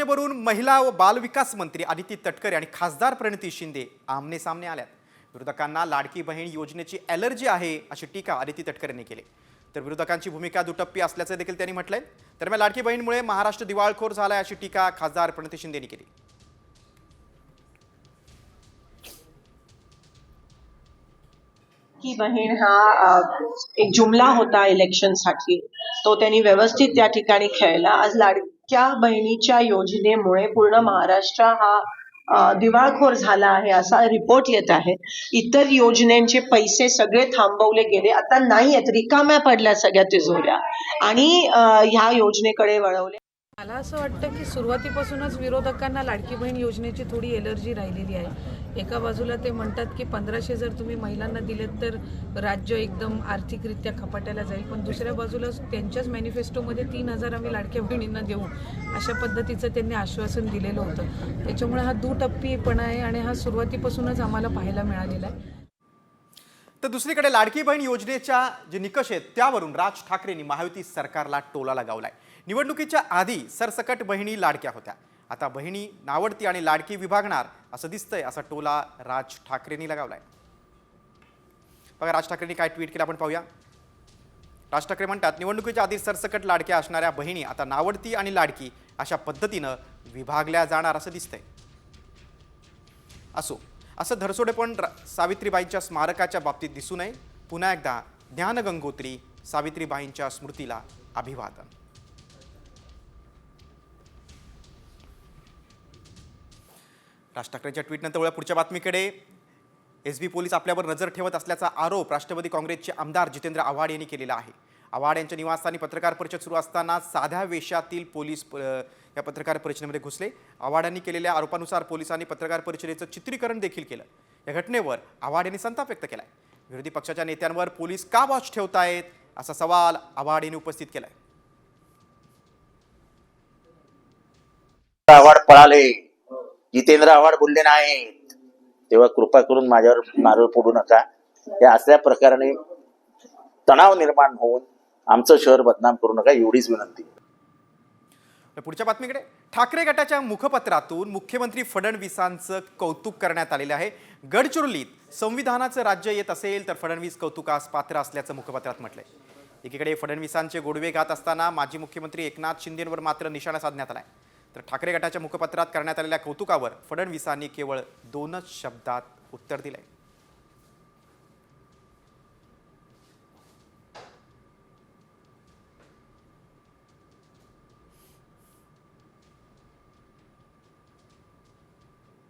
शिवसेनेवरून महिला व बालविकास मंत्री आदिती तटकरे आणि खासदार प्रणिती शिंदे आमने सामने आल्यात। विरोधकांना लाडकी बहीण योजनेची ॲलर्जी आहे अशी टीका आदिती तटकरेंनी केली। तर विरोधकांची भूमिका दुटप्पी असल्याचे देखील त्यांनी म्हटलंय। दरम्यान लाडकी बहीणमुळे महाराष्ट्र दिवाळखोर झालाय अशी टीका खासदार प्रणिती शिंदेंनी केली। की बहीण हा एक जुमला होता इलेक्शनसाठी, तो त्यांनी व्यवस्थित त्या ठिकाणी खेळला। आज लाडक्या बहिणीच्या योजनेमुळे पूर्ण महाराष्ट्र हा दिवाळखोर झाला आहे असा रिपोर्ट येत आहे। इतर योजनेचे पैसे सगळे थांबवले गेले, आता नाही आहेत, रिकाम्या पडल्या सगळ्या तिजोऱ्या आणि ह्या योजनेकडे वळवले। मला असं वाटतं की सुरुवातीपासूनच विरोधकांना लाडकी बहीण योजनेची थोडी एलर्जी राहिलेली आहे। एका बाजूला ते म्हणतात की 1500 जर तुम्ही महिलांना दिलेत तर राज्य एकदम आर्थिकरित्या खपाट्याला जाईल, पण दुसऱ्या बाजूला त्यांच्याच मॅनिफेस्टोमध्ये 3000 आम्ही लाडक्या बहिणींना देऊ अशा पद्धतीचं त्यांनी आश्वासन दिलेलं होतं। त्याच्यामुळे हा दुटप्पीपणा आहे आणि हा सुरुवातीपासूनच आम्हाला पाहायला मिळालेला आहे। तर दुसरीकडे लाडकी बहीण योजनेच्या जे निकष आहेत त्यावरून राज ठाकरेंनी महायुती सरकारला टोला लगावलाय। निवडणुकीच्या आधी सरसकट बहिणी लाडक्या होत्या, आता बहिणी नावडती आणि लाडकी विभागणार असं दिसतंय, असा टोला राज ठाकरेंनी लगावलाय। बघा राज ठाकरेंनी काय ट्विट केलं आपण पाहूया। राज ठाकरे म्हणतात, निवडणुकीच्या आधी सरसकट लाडक्या असणाऱ्या बहिणी आता नावडती आणि लाडकी अशा पद्धतीनं विभागल्या जाणार असं दिसतंय। असं धरसोडे पण सावित्रीबाईंच्या स्मारकाच्या बाबतीत दिसू नये। पुन्हा एकदा ज्ञानगंगोत्री सावित्रीबाईंच्या स्मृतीला अभिवादन। राज ठाकरेंच्या ट्विटनंतर वळूया पुढच्या बातमीकडे। एसबी पोलीस आपल्यावर नजर ठेवत असल्याचा आरोप राष्ट्रवादी काँग्रेसचे आमदार जितेंद्र आव्हाड यांनी केलेला आहे। आव्हाड यांच्या निवासस्थानी पत्रकार परिषद सुरू असताना साध्या वेशातील पोलीस या पत्रकार परिषदेमध्ये घुसले। आव्हाडांनी केलेल्या आरोपानुसार पोलिसांनी पत्रकार परिषदेचं चित्रीकरण देखील केलं। या घटनेवर आव्हाड यांनी संताप व्यक्त केलाय। विरोधी पक्षाच्या नेत्यांवर पोलीस का वॉच ठेवतायत असा सवाल आव्हाड यांनी उपस्थित केलाय। आव्हाड पळाले, जितेंद्र आव्हाड बोलले नाहीत, तेव्हा कृपा करून माझ्यावर नारळ फोडू नका। या असल्या प्रकाराने तणाव निर्माण होऊन आमचं शहर बदनाम करू नका, एवढीच विनंती। पुढच्या बातमीकडे, ठाकरे गटाच्या मुखपत्रातून मुख्यमंत्री फडणवीसांचं कौतुक करण्यात आलेलं आहे। गडचिरोलीत संविधानाचं राज्य येत असेल तर फडणवीस कौतुकास पात्र असल्याचं मुखपत्रात म्हटलंय। एकीकडे फडणवीसांचे गोडवे घात असताना माजी मुख्यमंत्री एकनाथ शिंदेंवर मात्र निशाणा साधण्यात आलाय। तर ठाकरे गटाच्या मुखपत्रात करण्यात आलेल्या कौतुकावर फडणवीसांनी केवळ 2च शब्दात उत्तर दिलंय।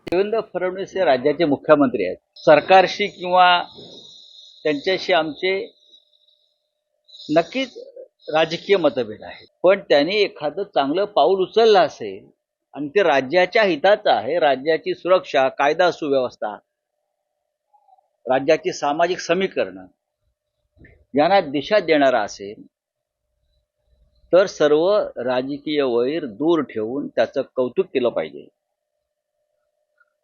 देवेंद्र फडणवीस हे राज्याचे मुख्यमंत्री आहेत। सरकारशी किंवा त्यांच्याशी आमचे नक्कीच राजकीय मतभेद आहेत, पण त्यांनी एखादं चांगलं पाऊल उचललं असेल आणि ते राज्याच्या हिताचं आहे, राज्याची सुरक्षा, कायदा सुव्यवस्था, राज्याची सामाजिक समीकरणं यांना दिशा देणारा असेल तर सर्व राजकीय वैर दूर ठेवून त्याचं कौतुक केलं पाहिजे।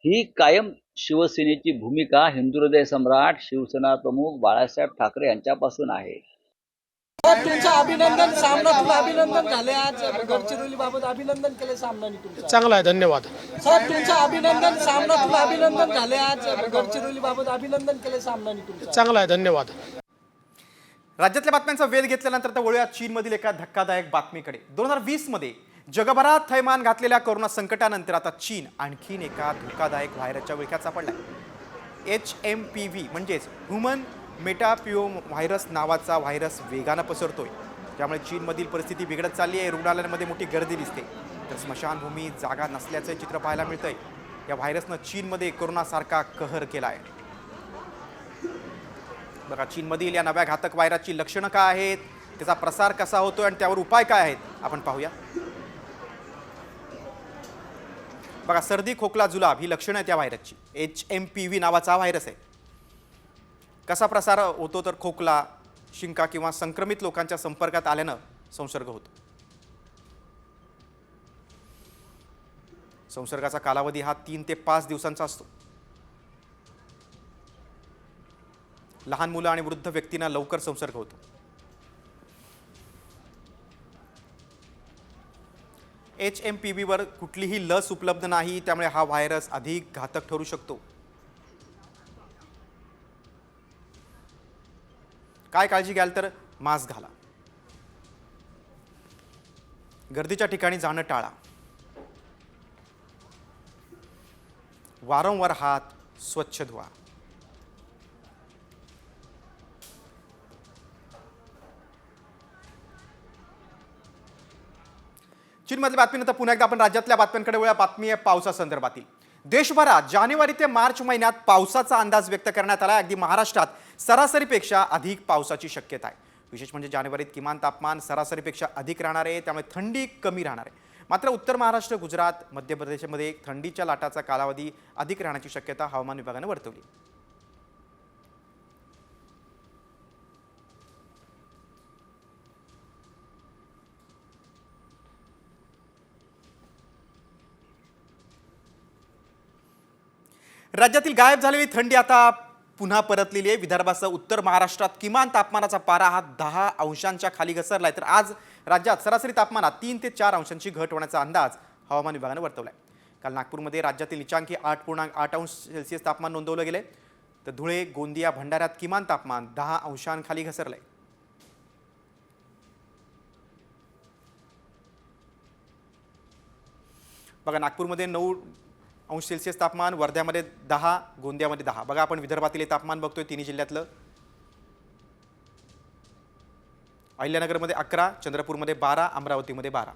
ही कायम शिवसेनेची भूमिका हिंदुहृदय सम्राट शिवसेना प्रमुख बाळासाहेब ठाकरे यांच्यापासून आहे। तुमचं अभिनंदन, सामनातून अभिनंदन झाले, आज गडचिरोली बाबत अभिनंदन केले सामनाने तुमचं। चांगला आहे, धन्यवाद सर। तुमचं अभिनंदन, सामनातून अभिनंदन झाले, आज गडचिरोली बाबत अभिनंदन केले सामनाने तुमचं। चांगला आहे, धन्यवाद। राज्यातल्या बातम्यांचा वेध घेतल्यानंतर तर वळूया चीनमधील एका धक्कादायक बातमीकडे। 2020 मध्ये जगभरात थैमान घातलेल्या कोरोना संकटानंतर आता चीन आणखीन एका धोकादायक व्हायरसच्या विळख्यात सापडलाय। HMPV म्हणजेच ह्युमन मेटापिओ व्हायरस नावाचा व्हायरस वेगानं पसरतोय, त्यामुळे चीनमधील परिस्थिती बिघडत चालली आहे। रुग्णालयांमध्ये मोठी गर्दी दिसते, तर स्मशानभूमीत जागा नसल्याचं चित्र पाहायला मिळतंय। या व्हायरसनं चीनमध्ये कोरोनासारखा कहर केला आहे। बघा, चीनमधील या नव्या घातक व्हायरसची लक्षणं काय आहेत, त्याचा प्रसार कसा होतोय आणि त्यावर उपाय काय आहेत आपण पाहूया। बघा, सर्दी, खोकला, जुलाब ही लक्षणं आहेत त्या व्हायरसची। HMPV नावाचा व्हायरस आहे। कसा प्रसार होतो तर खोकला, शिंका किंवा संक्रमित लोकांच्या संपर्कात आल्यानं संसर्ग होतो। संसर्गाचा कालावधी हा 3 ते 5 दिवसांचा असतो। लहान मुलं आणि वृद्ध व्यक्तींना लवकर संसर्ग होतो। HMPV वर कुठलीही लस उपलब्ध नाही, त्यामुळे हा व्हायरस अधिक घातक ठरू शकतो. काय काळजी घ्याल तर मास्क घाला, गर्दीच्या ठिकाणी जाणं टाळा, वारंवार हात स्वच्छ धुवा. चीनमधल्या बातमीनंतर पुन्हा एकदा आपण राज्यातल्या बातम्यांकडे वळूया. बातमी आहे पावसासंदर्भातील. देशभरात जानेवारी ते मार्च महिन्यात पावसाचा अंदाज व्यक्त करण्यात आला. अगदी महाराष्ट्रात सरासरीपेक्षा अधिक पावसाची शक्यता आहे. विशेष म्हणजे जानेवारीत किमान तापमान सरासरीपेक्षा अधिक राहणार आहे, त्यामुळे थंडी कमी राहणार आहे. मात्र उत्तर महाराष्ट्र, गुजरात, मध्य प्रदेशमध्ये थंडीच्या लाटाचा कालावधी अधिक राहण्याची शक्यता हवामान विभागाने वर्तवली. राज्यातील गायब झालेली थंडी आता पुन्हा परतलेली आहे. विदर्भासह उत्तर महाराष्ट्रात किमान तापमानाचा पारा हा 10 अंशांच्या खाली घसरलाय, तर आज राज्यात सरासरी तापमानात 3 ते 4 अंशांची घट होण्याचा अंदाज हवामान विभागाने वर्तवलाय. काल नागपूरमध्ये राज्यातील निचांकी 8.8 अंश सेल्सिअस तापमान नोंदवलं गेलंय, तर धुळे, गोंदिया, भंडाऱ्यात किमान तापमान 10 अंशांखाली घसरलंय. बघा, नागपूरमध्ये 9 अंश सेल्सिअस तापमान, वर्ध्यामध्ये 10, गोंदियामध्ये 10. बघा, आपण विदर्भातील तापमान बघतोय तिन्ही जिल्ह्यातलं. अहिल्यानगरमध्ये 11, चंद्रपूरमध्ये 12, अमरावतीमध्ये 12.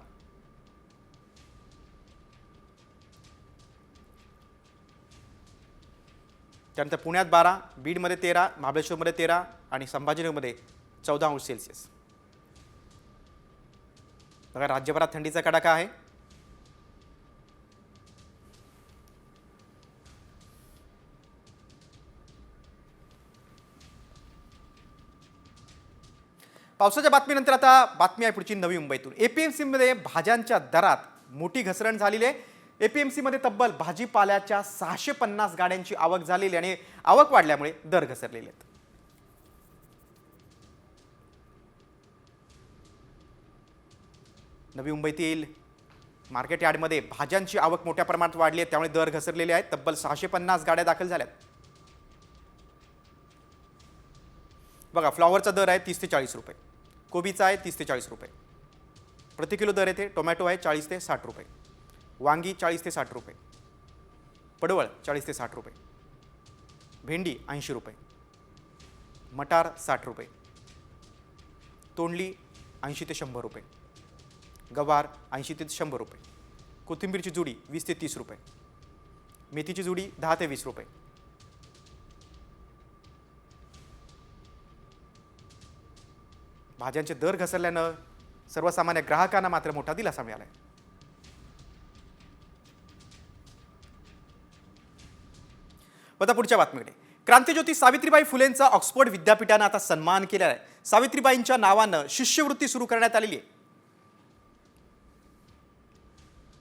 त्यानंतर पुण्यात 12, बीडमध्ये 13, महाबळेश्वरमध्ये 13 आणि संभाजीनगरमध्ये 14 अंश सेल्सिअस. बघा, राज्यभरात थंडीचा कडाका आहे. पावसाच्या बातमीनंतर आता बातमी आहे पुढची नवी मुंबईतून. एपीएमसीमध्ये भाज्यांच्या दरात मोठी घसरण झालेली आहे. एपीएमसीमध्ये तब्बल भाजीपाल्याच्या 650 गाड्यांची आवक झालेली आणि आवक वाढल्यामुळे दर घसरलेले आहेत. नवी मुंबईतील मार्केट यार्डमध्ये भाज्यांची आवक मोठ्या प्रमाणात वाढली आहे, त्यामुळे दर घसरलेले आहेत. तब्बल 650 गाड्या दाखल झाल्यात. बघा, फ्लॉवरचा दर आहे 30 ते 40 रुपये, कोबीचा आहे 30 ते 40 रुपये प्रति किलो दर येथे. टोमॅटो आहे 40 ते 60 रुपये, वांगी 40 ते 60 रुपये, पडवळ 40 ते 60 रुपये, भेंडी 80 रुपये, मटार 60 रुपये, तोंडली 80 ते 100 रुपये, गवार 80 ते 100 रुपये, कोथिंबीरची जुडी 20 ते 30 रुपये, मेथीची जुडी 10 ते 20 रुपये. भाज्यांचे दर घसरल्यानं सर्वसामान्य ग्राहकांना मात्र मोठा दिलासा मिळालाय. आता पुढच्या बातमीकडे. क्रांतिज्योती सावित्रीबाई फुलेंचा ऑक्सफोर्ड विद्यापीठानं आता सन्मान केला आहे. सावित्रीबाईंच्या नावानं शिष्यवृत्ती सुरू करण्यात आलेली आहे.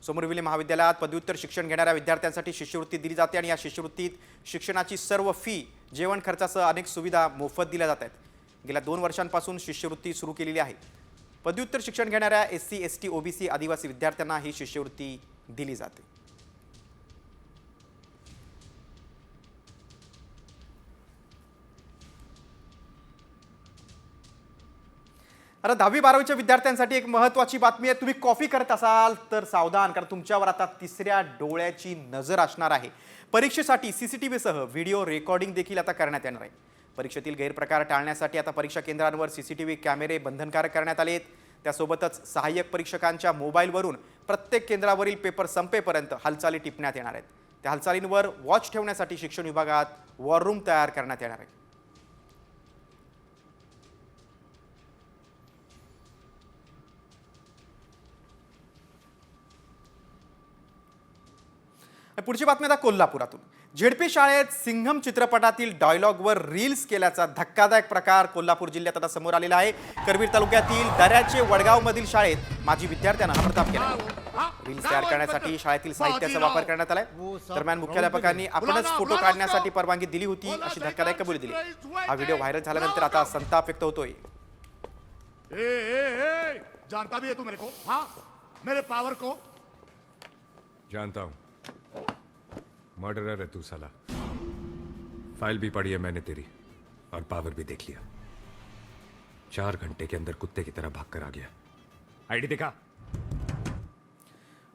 सोमरविले महाविद्यालयात पदव्युत्तर शिक्षण घेणाऱ्या विद्यार्थ्यांसाठी शिष्यवृत्ती दिली जाते आणि या शिष्यवृत्तीत शिक्षणाची सर्व फी, जेवण खर्चासह अनेक सुविधा मोफत दिल्या जात आहेत. गेल्या 2 वर्षांपासून शिष्यवृत्ती सुरू केलेली आहे. पदव्युत्तर शिक्षण घेणाऱ्या SC, ST, OBC, आदिवासी विद्यार्थ्यांना ही शिष्यवृत्ती दिली जाते. आता 10वी-12वीच्या विद्यार्थ्यांसाठी एक महत्त्वाची बातमी आहे. तुम्ही कॉफी करत असाल तर सावधान, कारण तुमच्यावर आता तिसऱ्या डोळ्याची नजर असणार आहे. परीक्षेसाठी CCTV सह व्हिडिओ रेकॉर्डिंग देखील आता करण्यात येणार आहे. परीक्षेतील गैरप्रकार टाळण्यासाठी आता परीक्षा केंद्रांवर CCTV कॅमेरे बंधनकारक करण्यात आले आहेत. त्यासोबतच सहाय्यक परीक्षकांच्या मोबाईलवरून प्रत्येक केंद्रावरील पेपर संपेपर्यंत हालचाली टिपण्यात येणार आहेत. त्या हालचालींवर वॉच ठेवण्यासाठी शिक्षण विभागात वॉर रूम तयार करण्यात येणार आहे. पुढची बातमी आता कोल्हापुरातून. झेडपी शाळेत सिंघम चित्रपटातील डायलॉगवर रील्स केल्याचा धक्कादायक प्रकार कोल्हापूर जिल्ह्यात आता समोर आलेला आहे. करवीर तालुक्यातील दऱ्याचे वडगावमधील शाळेत माजी विद्यार्थ्यानं हा प्रताप केला. रील्स तयार करण्यासाठी शाळेतील साहित्याचा वापर करण्यात आलाय. दरम्यान मुख्याध्यापकांनी आपणच फोटो काढण्यासाठी परवानगी दिली होती अशी धक्कादायक कबुली दिली. हा व्हिडिओ व्हायरल झाल्यानंतर आता संताप व्यक्त होतोय. जानता भी है तू मेरे को, हाँ, मेरे पावर को जानता हूं मर्डरर है तू साला। फाइल भी पढ़ी है मैंने तेरी और पावर भी देख लिया। 4 घंटे के अंदर कुत्ते की तरह भाग कर आ गया। आईडी दिखा।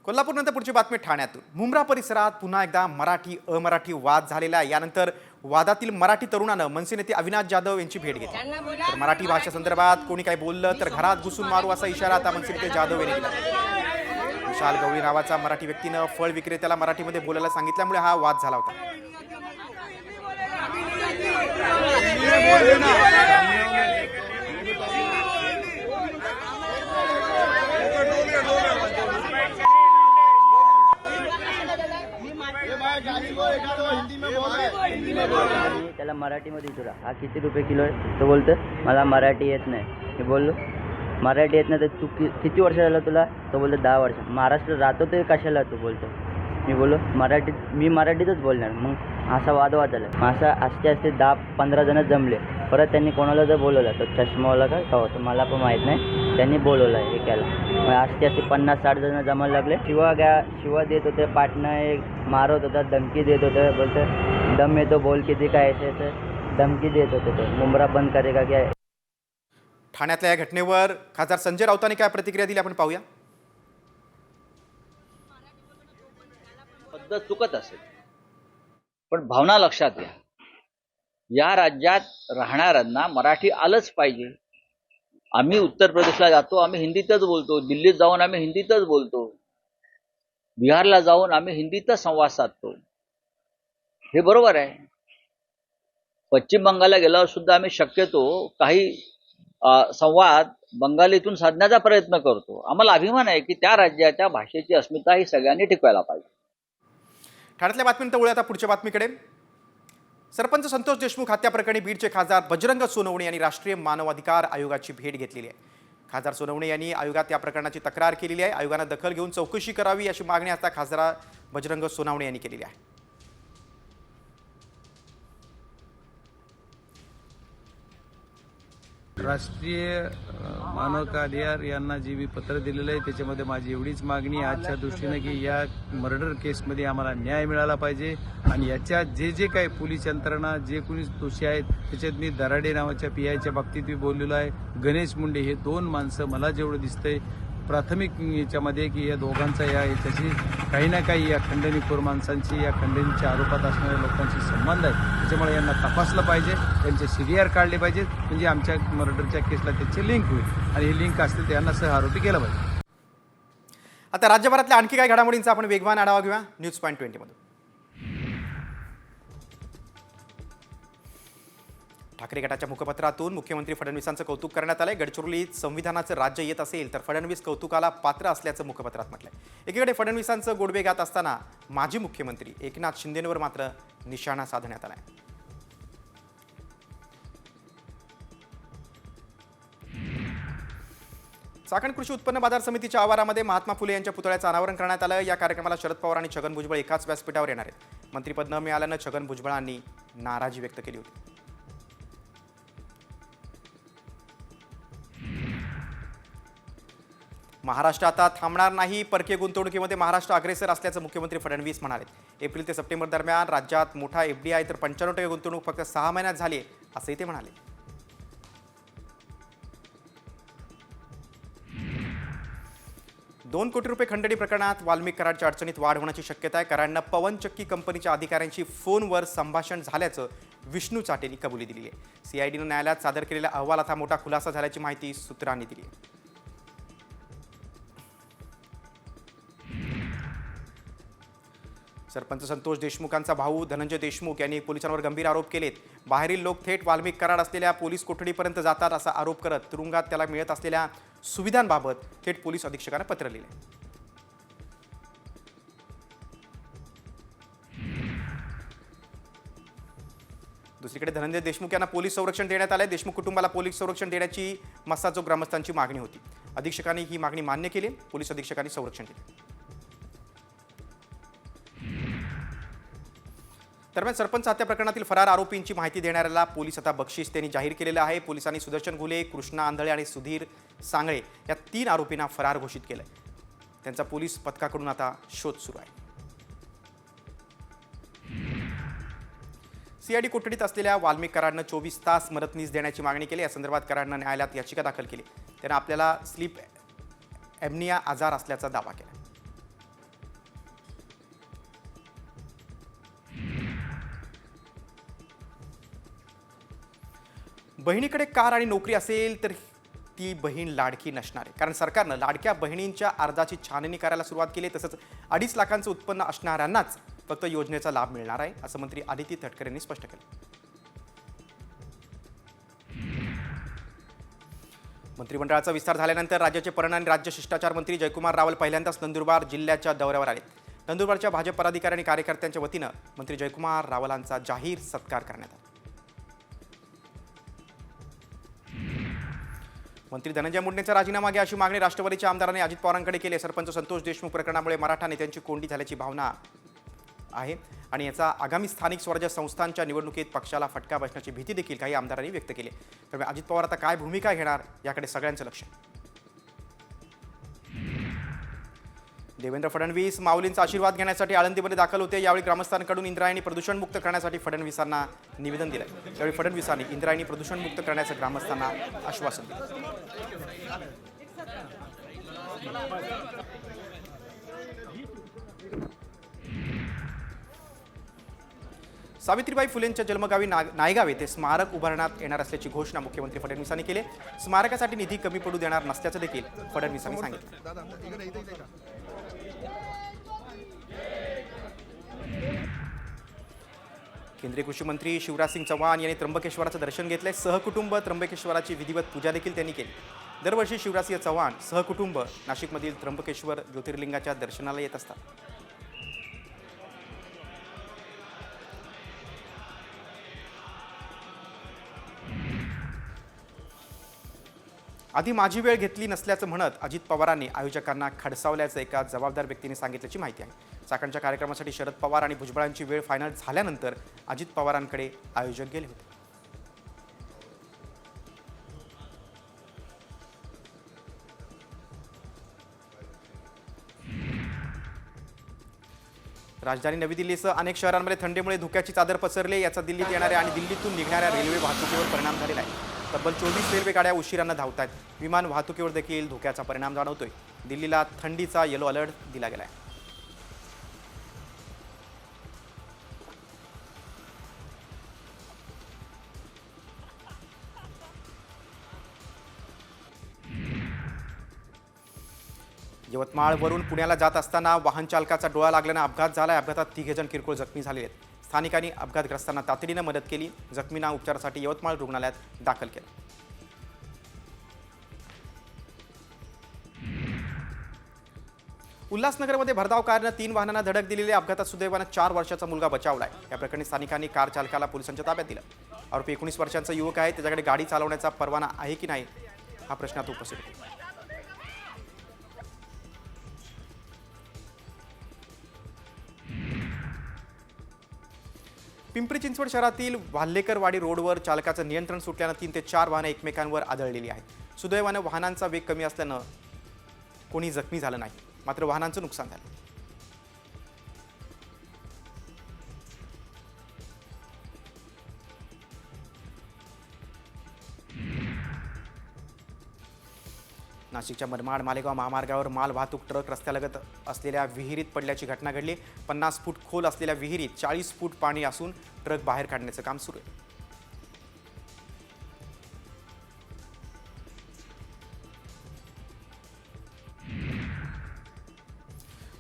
कोल्हापूरनंतर पुढची बातमी ठाण्यातून मुंब्रा परिसरात पुन्हा एकदा मराठी अमराठी वाद झालेला आहे। यानंतर वादातील मराठी तरुणानं मनसे नेते अविनाश जाधव यांची भेट घेतली। तर मराठी भाषा संदर्भात कोणी काही बोललं तर घरात घुसून मारू असा इशारा आता मनसे नेते जाधव यांनी दिला। विशाल गवळी नावाचा मराठी व्यक्तीनं फळ विक्रेत्याला मराठीमध्ये बोलायला सांगितल्यामुळे हा वाद झाला होता। त्याला मराठीमध्ये विचारा हा किती रुपये किलो आहे, तो बोलतो मला मराठी येत नाही। मी बोललो मराठी येत नाही तर तू किती वर्ष झालं तुला, तो बोलतो 10 वर्ष। महाराष्ट्र राहतो ते कशाला, तू बोलतो। मी बोललो मी मराठीतच बोलणार। मग असा वादवाद झाला। मग असते 10-15 जण जमले। परत त्यांनी कोणाला जर बोलवलं तर चष्मावाला का होतं मला पण माहीत नाही, त्यांनी बोलवलं आहे एकाला। मग असते 50-60 जण जमायला लागले। शिवा देत होते, पाटणं मारत होता, धमकी देत होते, बोलतं दम येतो बोल किती काय असे धमकी देत होते। ते मुंब्रा बंद करेगा क्या। ठाण्यातल्या या घटनेवर खासदार संजय राऊतांनी काय प्रतिक्रिया दिली आपण पाहूया। पद्धत चुकत असेल पण भावना लक्षात घ्या, या राज्यात राहणाऱ्यांना मराठी आलंच पाहिजे। आम्ही उत्तर प्रदेशला जातो, आम्ही हिंदीतच बोलतो। दिल्लीत जाऊन आम्ही हिंदीतच बोलतो। बिहारला जाऊन आम्ही हिंदीतच संवाद साधतो। हे बरोबर आहे। पश्चिम बंगालला गेल्यावर सुद्धा आम्ही शक्यतो काही संवाद बंगालीतून साधण्याचा प्रयत्न करतो। आम्हाला अभिमान आहे की त्या राज्याच्या भाषेची अस्मिता ही सगळ्यांनी टिकवायला पाहिजे। ठाण्यातल्या बातमीनंतर वळूया आता पुढच्या बातमीकडे। सरपंच संतोष देशमुख हत्या प्रकरणी बीडचे खासदार बजरंग सोनवणे यांनी राष्ट्रीय मानवाधिकार आयोगाची भेट घेतलेली आहे। खासदार सोनवणे यांनी आयोगात या प्रकरणाची तक्रार केलेली आहे। आयोगाने दखल घेऊन चौकशी करावी अशी मागणी आता खासदार बजरंग सोनवणे यांनी केलेली आहे। राष्ट्रीय मानवाधिकार यांना जे मी पत्र दिलेलं आहे त्याच्यामध्ये माझी एवढीच मागणी आजच्या दृष्टीने की या मर्डर केसमध्ये आम्हाला न्याय मिळाला पाहिजे आणि याच्यात जे काही पोलीस यंत्रणा जे कोणी दोषी आहेत त्याच्यात मी दराडे नावाच्या PIच्या बाबतीत मी बोललेलो आहे। गणेश मुंडे हे 2 माणसं मला जेवढं दिसतंय प्राथमिक याच्यामध्ये की या दोघांचा याच्याशी काही ना काही या खंडणीखोर माणसांची या खंडणीच्या आरोपात असणाऱ्या लोकांशी संबंध आहे। त्याच्यामुळे यांना तपासलं पाहिजे, त्यांचे CDR काढले पाहिजेत, म्हणजे आमच्या मर्डरच्या केसला त्याचे लिंक होईल आणि हे लिंक असतील तर यांना सह आरोपी केलं पाहिजे। आता राज्यभरातल्या आणखी काही घडामोडींचा आपण वेगवान आढावा घेऊया न्यूज पॉइंट 20 मधून। ठाकरे गटाच्या मुखपत्रातून मुख्यमंत्री फडणवीसांचं कौतुक करण्यात आलंय। गडचिरोलीत संविधानाचं राज्य येत असेल तर फडणवीस कौतुकाला पात्र असल्याचं मुखपत्रात म्हटलंय। एकीकडे फडणवीसांचं गोडवे गात असताना माजी मुख्यमंत्री एकनाथ शिंदेंवर मात्र निशाणा साधण्यात आलाय। चाकण कृषी उत्पन्न बाजार समितीच्या आवारामध्ये महात्मा फुले यांच्या पुतळ्याचं अनावरण करण्यात आलं। या कार्यक्रमाला शरद पवार आणि छगन भुजबळ एकाच व्यासपीठावर येणार आहेत। मंत्रिपद न मिळाल्यानं छगन भुजबळांनी नाराजी व्यक्त केली होती। महाराष्ट्र आता थांबणार नाही, परकीय गुंतवणुकीमध्ये महाराष्ट्र अग्रेसर असल्याचं मुख्यमंत्री फडणवीस म्हणाले। एप्रिल ते सप्टेंबर दरम्यान राज्यात मोठा FDI तर 95% गुंतवणूक फक्त 6 महिन्यात झाली असंही ते म्हणाले। 2 कोटी रुपये खंडणी प्रकरणात वाल्मिक कराडच्या अडचणीत वाढ होण्याची शक्यता आहे। कराडनं पवन चक्की कंपनीच्या अधिकाऱ्यांशी फोनवर संभाषण झाल्याचं विष्णू चाटेंनी कबुली दिली आहे। CIDनं न्यायालयात सादर केलेल्या अहवालात हा मोठा खुलासा झाल्याची माहिती सूत्रांनी दिली आहे। सरपंच संतोष देशमुखांचा भाऊ धनंजय देशमुख यांनी पोलिसांवर गंभीर आरोप केलेत। बाहेरील लोक थेट वाल्मिक कराड असलेल्या पोलीस कोठडीपर्यंत जातात असा आरोप करत तुरुंगात त्याला मिळत असलेल्या सुविधांबाबत थेट पोलीस अधीक्षकांना पत्र लिहिले। दुसरीकडे धनंजय देशमुख यांना पोलीस संरक्षण देण्यात आले। देशमुख कुटुंबाला पोलीस संरक्षण देण्याची मस्साजोग ग्रामस्थांची मागणी होती। अधीक्षकांनी ही मागणी मान्य केली। पोलीस अधीक्षकांनी संरक्षण दिले। दरम्यान सरपंच हत्या प्रकरणातील फरार आरोपींची माहिती देणाऱ्याला पोलीस आता बक्षीस त्यांनी जाहीर केलेलं आहे। पोलिसांनी सुदर्शन घुले, कृष्णा आंधळे आणि सुधीर सांगळे या 3 आरोपींना फरार घोषित केलंय। त्यांचा पोलीस पथकाकडून आता शोध सुरू आहे। सीआयडी कोठडीत असलेल्या वाल्मिक कराडनं 24 तास मदतनीस देण्याची मागणी केली. या संदर्भात कराडनं न्यायालयात याचिका दाखल केली. त्यानं आपल्याला स्लीप एम्निया आजार असल्याचा दावा केला. बहिणीकडे कार आणि नोकरी असेल तर ती बहीण लाडकी नसणार आहे, कारण सरकारनं लाडक्या बहिणींच्या अर्जाची छाननी करायला सुरुवात केली. तसंच 2.5 लाखांचं उत्पन्न असणाऱ्यांनाच फक्त योजनेचा लाभ मिळणार आहे, असं मंत्री आदिती तटकरे यांनी स्पष्ट केलं. मंत्रिमंडळाचा विस्तार झाल्यानंतर राज्याचे पणन आणि राज्य शिष्टाचार मंत्री जयकुमार रावल पहिल्यांदाच नंदुरबार जिल्ह्याच्या दौऱ्यावर आले. नंदुरबारच्या भाजप पदाधिकारी आणि कार्यकर्त्यांच्या वतीनं मंत्री जयकुमार रावलांचा जाहीर सत्कार करण्यात आला. मंत्री धनंजय मुंडेंचा राजीनामा घ्या अशी मागणी राष्ट्रवादीच्या आमदारांनी अजित पवारांकडे केली. सरपंच संतोष देशमुख प्रकरणामुळे मराठा नेत्यांची कोंडी झाल्याची भावना आहे आणि याचा आगामी स्थानिक स्वराज्य संस्थांच्या निवडणुकीत पक्षाला फटका बसण्याची भीती देखील काही आमदारांनी व्यक्त केली. त्यामुळे अजित पवार आता काय भूमिका घेणार याकडे सगळ्यांचं लक्ष आहे. देवेंद्र फडणवीस माऊलींचा आशीर्वाद घेण्यासाठी आळंदीमध्ये दाखल होते. यावेळी ग्रामस्थांकडून इंद्रायणी प्रदूषणमुक्त करण्यासाठी फडणवीसांना निवेदन दिलं. त्यावेळी फडणवीसांनी इंद्रायणी प्रदूषणमुक्त करण्याचं ग्रामस्थांना आश्वासन दिलं. सावित्रीबाई फुलेंच्या जन्मगावी नायगाव येथे स्मारक उभारण्यात येणार असल्याची घोषणा मुख्यमंत्री फडणवीसांनी केली. स्मारकासाठी निधी कमी पडू देणार नसल्याचं देखील फडणवीसांनी सांगितलं. केंद्रीय कृषी मंत्री शिवराज सिंग चौहान यांनी त्र्यंबकेश्वराचं दर्शन घेतलंय. सहकुटुंब त्र्यंबकेश्वराची विधिवत पूजा देखील त्यांनी केली. दरवर्षी शिवराज सिंह चौहान सहकुटुंब नाशिकमधील त्र्यंबकेश्वर ज्योतिर्लिंगाच्या दर्शनाला येत असतात. आधी माझी वेळ घेतली नसल्याचं म्हणत अजित पवारांनी आयोजकांना खडसावल्याचं एका जबाबदार व्यक्तीने सांगितल्याची माहिती आहे. चाकणच्या कार्यक्रमासाठी शरद पवार आणि भुजबळांची वेळ फायनल झाल्यानंतर अजित पवारांकडे आयोजक गेले होते. राजधानी नवी दिल्लीसह अनेक शहरांमध्ये थंडीमुळे धुक्याची चादर पसरली. याचा दिल्लीत येणाऱ्या आणि दिल्लीतून निघणाऱ्या रेल्वे वाहतुकीवर परिणाम झालेला आहे. तब्बल 24 रेल्वे गाड्या उशिरानं धावत आहेत. विमान वाहतुकीवर देखील धोक्याचा परिणाम जाणवतोय. दिल्लीला थंडीचा येलो अलर्ट दिला गेला आहे. यवतमाळवरून पुण्याला जात असताना वाहन चालकाचा डोळा लागल्यानं अपघात झाला. अपघातात 3 जण किरकोळ जखमी झाले आहेत. स्थानिकांनी अपघातग्रस्तांना तातडीनं मदत केली. जखमींना उपचारासाठी यवतमाळ रुग्णालयात दाखल केलं. उल्हासनगरमध्ये भरधाव कारनं 3 वाहनांना धडक दिलेल्या अपघातात सुदैवानं 4 वर्षाचा मुलगा बचावलाय. या प्रकरणी स्थानिकांनी कार चालकाला पोलिसांच्या ताब्यात दिलं. आरोपी 19 वर्षांचा युवक आहे. त्याच्याकडे गाडी चालवण्याचा परवाना आहे की नाही हा प्रश्न आता उपस्थित होतो. पिंपरी चिंचवड शहरातील वाल्हेकरवाडी रोडवर चालकाचं नियंत्रण सुटल्यानं 3 ते 4 वाहनं एकमेकांवर आदळलेली आहेत. सुदैवानं वाहनांचा वेग कमी असल्यानं कोणी जखमी झालं नाही, मात्र वाहनांचं नुकसान झालं. नाशिकच्या मनमाड मालेगाव महामार्गावर माल वाहतूक ट्रक रस्त्यालगत असलेल्या विहिरीत पडल्याची घटना घडली. 50 फूट खोल असलेल्या विहिरीत 40 फूट पाणी असून ट्रक बाहेर काढण्याचं काम सुरू आहे.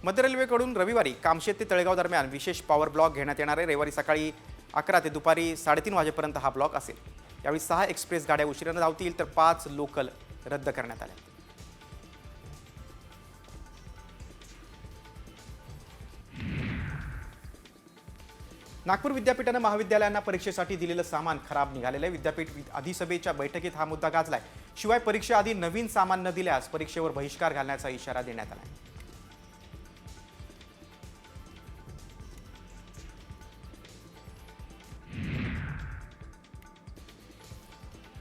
मध्य रेल्वेकडून रविवारी कामशेत ते तळेगाव दरम्यान विशेष पॉवर ब्लॉक घेण्यात येणार आहे. रविवारी सकाळी 11 ते दुपारी 3:30 वाजेपर्यंत हा ब्लॉक असेल. यावेळी 6 एक्सप्रेस गाड्या उशिरानं धावतील तर 5 लोकल रद्द करण्यात आल्या. नागपूर विद्यापीठानं महाविद्यालयांना परीक्षेसाठी दिलेलं सामान खराब निघालेलं आहे. विद्यापीठ अधिसभेच्या बैठकीत हा मुद्दा गाजलाय. शिवाय परीक्षेआधी नवीन सामान न दिल्यास परीक्षेवर बहिष्कार घालण्याचा इशारा देण्यात आला.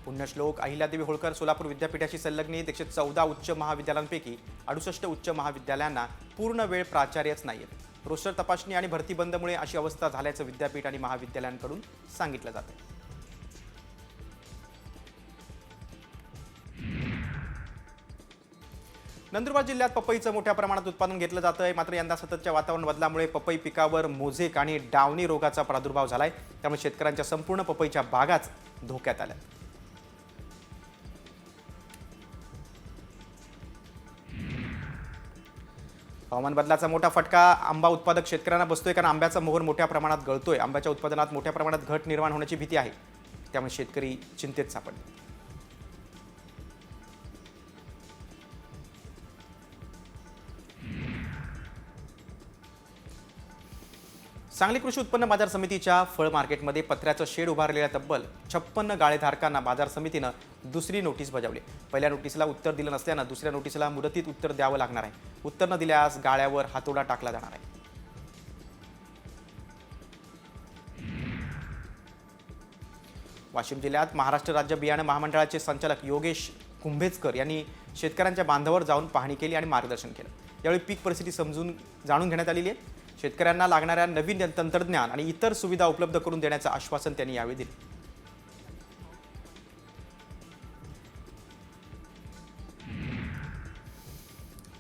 पुण्यश्लोक अहिल्यादेवी होळकर सोलापूर विद्यापीठाशी संलग्नित 114 उच्च महाविद्यालयांपैकी 68 उच्च महाविद्यालयांना पूर्ण वेळ प्राचार्यच नाहीये. रोस्टर तपासणी आणि भरती बंदमुळे अशी अवस्था झाल्याचं विद्यापीठ आणि महाविद्यालयांकडून सांगितलं जात आहे. नंदुरबार जिल्ह्यात पपईचं मोठ्या प्रमाणात उत्पादन घेतलं जात आहे. मात्र यंदा सततच्या वातावरण बदलामुळे पपई पिकावर मोझेक आणि डावणी रोगाचा प्रादुर्भाव झालाय. त्यामुळे शेतकऱ्यांच्या संपूर्ण पपईच्या बागाच धोक्यात आल्या. हवामान बदलाचा मोठा फटका आंबा उत्पादक शेतकऱ्यांना बसतोय, कारण आंब्याचा मोहर मोठ्या प्रमाणात गळतोय. आंब्याच्या उत्पादनात मोठ्या प्रमाणात घट निर्माण होण्याची भीती आहे. त्यामुळे शेतकरी चिंतेत सापडले. सांगली कृषी उत्पन्न बाजार समितीच्या फळ मार्केटमध्ये पत्र्याचं शेड उभारलेल्या तब्बल 56 गाळेधारकांना बाजार समितीनं दुसरी नोटीस बजावली. पहिल्या नोटीसला उत्तर दिलं नसल्यानं दुसऱ्या नोटीसला मुदतीत उत्तर द्यावं लागणार आहे. उत्तर न दिल्यास गाळ्यावर हातोडा टाकला जाणार आहे. वाशिम जिल्ह्यात महाराष्ट्र राज्य बियाणं महामंडळाचे संचालक योगेश कुंभेजकर यांनी शेतकऱ्यांच्या बांधावर जाऊन पाहणी केली आणि मार्गदर्शन केलं. यावेळी पीक परिस्थिती जाणून घेण्यात आलेली आहे. शेतकऱ्यांना लागणाऱ्या नवीन तंत्रज्ञान आणि इतर सुविधा उपलब्ध करून देण्याचं आश्वासन त्यांनी यावेळी दिले.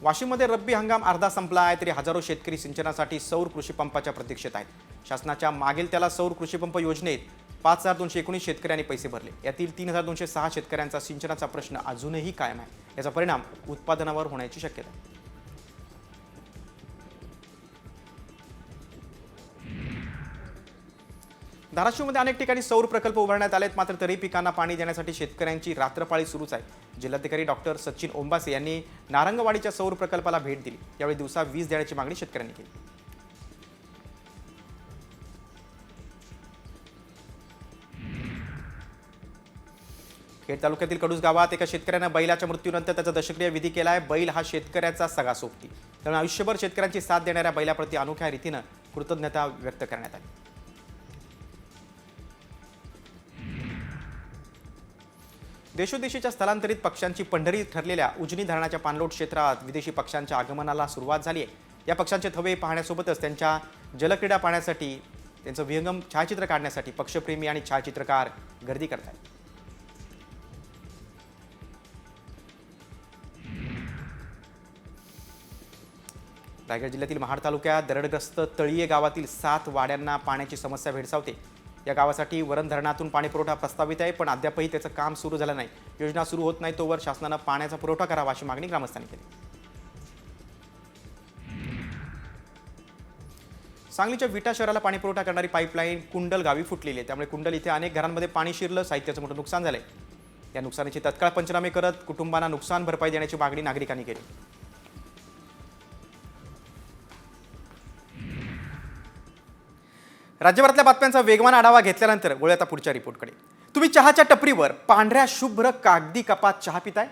वाशिममध्ये रब्बी हंगाम अर्धा संपला आहे, तरी हजारो शेतकरी सिंचनासाठी सौर कृषी पंपाच्या प्रतीक्षेत आहेत. शासनाच्या मागेल त्याला सौर कृषी पंप योजनेत 5219 शेतकऱ्यांनी पैसे भरले. यातील 3206 शेतकऱ्यांचा सिंचनाचा प्रश्न अजूनही कायम आहे. याचा परिणाम उत्पादनावर होण्याची शक्यता आहे. धाराशिवमध्ये अनेक ठिकाणी सौर प्रकल्प उभारण्यात आलेत. मात्र तरी पिकांना पाणी देण्यासाठी शेतकऱ्यांची रात्रपाळी सुरूच आहे. जिल्हाधिकारी डॉक्टर सचिन ओंबासे यांनी नारंगवाडीच्या सौर प्रकल्पाला भेट दिली. यावेळी दिवसा वीज देण्याची मागणी शेतकऱ्यांनी केली. खेड तालुक्यातील कडूस गावात एका शेतकऱ्यानं बैलाच्या मृत्यूनंतर त्याचा दशक्रिय विधी केलाय. बैल हा शेतकऱ्याचा सगळा सोबती, त्यामुळे आयुष्यभर शेतकऱ्यांची साथ देणाऱ्या बैलाप्रती अनोख्या रीतीनं कृतज्ञता व्यक्त करण्यात आली. देशोदेशीच्या स्थलांतरित पक्ष्यांची पंढरी ठरलेल्या उजनी धरणाच्या पाणलोट क्षेत्रात विदेशी पक्ष्यांच्या आगमनाला सुरुवात झाली आहे. या पक्ष्यांचे थवे पाहण्यासोबतच त्यांच्या जलक्रीडा पाहण्यासाठी, त्यांचं विहंगम छायाचित्र काढण्यासाठी पक्षप्रेमी आणि छायाचित्रकार गर्दी करतात. रायगड जिल्ह्यातील महाड तालुक्यात दरडग्रस्त तळीये गावातील 7 वाड्यांना पाण्याची समस्या भेडसावते. या गावासाठी वरण धरणातून पाणी पुरवठा प्रस्तावित आहे, पण अद्यापही त्याचं काम सुरू झालं नाही. योजना सुरू होत नाही तोवर शासनानं पाण्याचा पुरवठा करावा अशी मागणी ग्रामस्थांनी केली. सांगलीच्या विटा शहराला पाणी पुरवठा करणारी पाईपलाईन कुंडल गावी फुटलेली आहे. त्यामुळे कुंडल इथे अनेक घरांमध्ये पाणी शिरलं, साहित्याचं मोठं नुकसान झालंय. या नुकसानीचे तत्काळ पंचनामे करत कुटुंबांना नुकसान भरपाई देण्याची मागणी नागरिकांनी केली. राज्यभरातल्या बातम्यांचा वेगवान आढावा घेतल्यानंतर वळूया आता पुढच्या रिपोर्टकडे. तुम्ही चहाच्या टपरीवर पांढऱ्या शुभ्र कागदी कपात चहा पिताय?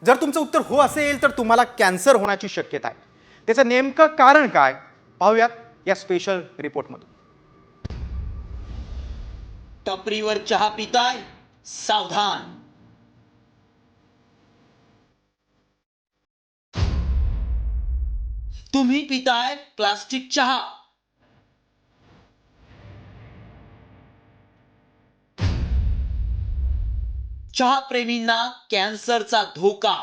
जर तुमचं उत्तर हो असेल तर तुम्हाला कॅन्सर होण्याची शक्यता आहे. त्याचं नेमकं कारण काय पाहूयात या स्पेशल रिपोर्टमधून. टपरीवर चहा पिताय? सावधान. तुम्ही पिताय प्लास्टिक चहा. चहा प्रेमींना कॅन्सरचा धोका.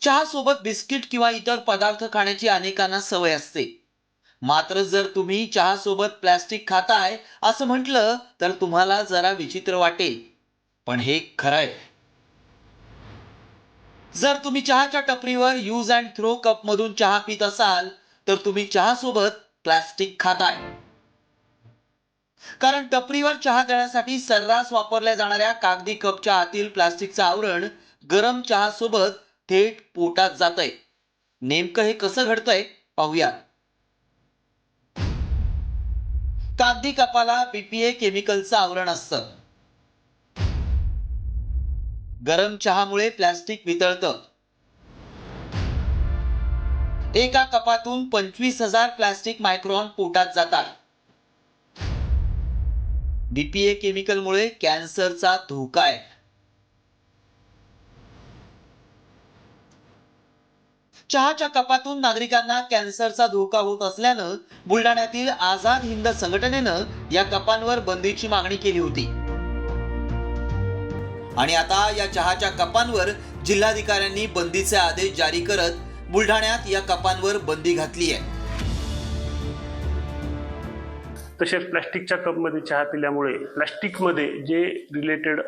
चहा सोबत बिस्किट किंवा इतर पदार्थ खाण्याची अनेकांना सवय असते. मात्र जर तुम्ही चहा सोबत प्लास्टिक खाताय असं म्हटलं तर तुम्हाला जरा विचित्र वाटेल, पण हे खरंय. जर तुम्ही चहाच्या टपरीवर यूज अँड थ्रो कप मधून चहा पित असाल तर तुम्ही चहा सोबत प्लास्टिक खाताय. कारण टपरीवर चहा देण्यासाठी सर्रास वापरल्या जाणाऱ्या कागदी कपच्या आतील प्लास्टिकचं आवरण गरम चहा सोबत थेट पोटात जातंय. नेमकं हे कसं घडतंय पाहूया. कागदी कपाला BPA केमिकलचं आवरण असतं. गरम चहामुळे प्लास्टिक वितळतं. एका कपातून 25,000 प्लास्टिक मायक्रॉन पोटात जातात. BPA केमिकलमुळे कॅन्सरचा धोका आहे. चहाच्या कपातून नागरिकांना कॅन्सरचा धोका होत असल्यानं बुलढाण्यातील आझाद हिंद संघटनेनं या कपांवर बंदीची मागणी केली होती आणि आता या चहाच्या कपांवर जिल्हाधिकाऱ्यांनी बंदीचे आदेश जारी करत बुलढाण्यात या कपांवर बंदी घातली आहे. तसेच प्लॅस्टिकच्या कपमध्ये चहा पिल्यामुळे प्लॅस्टिकमध्ये जे रिलेटेड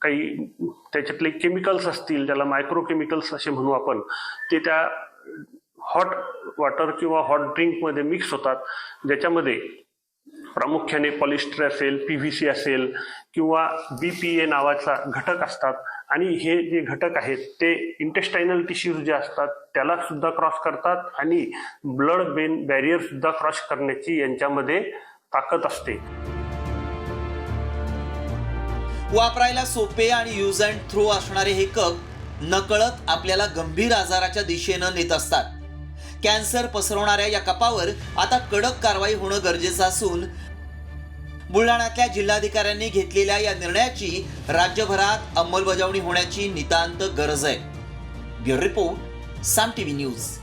काही त्याच्यातले केमिकल्स असतील, ज्याला मायक्रो केमिकल्स असे म्हणू आपण, ते त्या हॉट वॉटर किंवा हॉट ड्रिंकमध्ये मिक्स होतात, ज्याच्यामध्ये प्रामुख्याने पॉलिस्टर असेल, PVC असेल किंवा BPA नावाचा घटक असतात. आणि हे जे घटक आहेत ते इंटेस्टायनल टिश्यूज जे असतात त्याला सुद्धा क्रॉस करतात आणि ब्लड ब्रेन बॅरियर सुद्धा क्रॉस करण्याची यांच्यामध्ये ताकद असते. वापरायला सोपे आणि यूज अँड थ्रो असणारे हे कप नकळत आपल्याला गंभीर आजाराच्या दिशेनं नेत असतात. कॅन्सर पसरवणाऱ्या या कपावर आता कडक कारवाई होणं गरजेचं असून बुलढाण्यातल्या जिल्हाधिकाऱ्यांनी घेतलेल्या या निर्णयाची राज्यभरात अंमलबजावणी होण्याची नितांत गरज आहे. ब्युरो रिपोर्ट, साम TV न्यूज.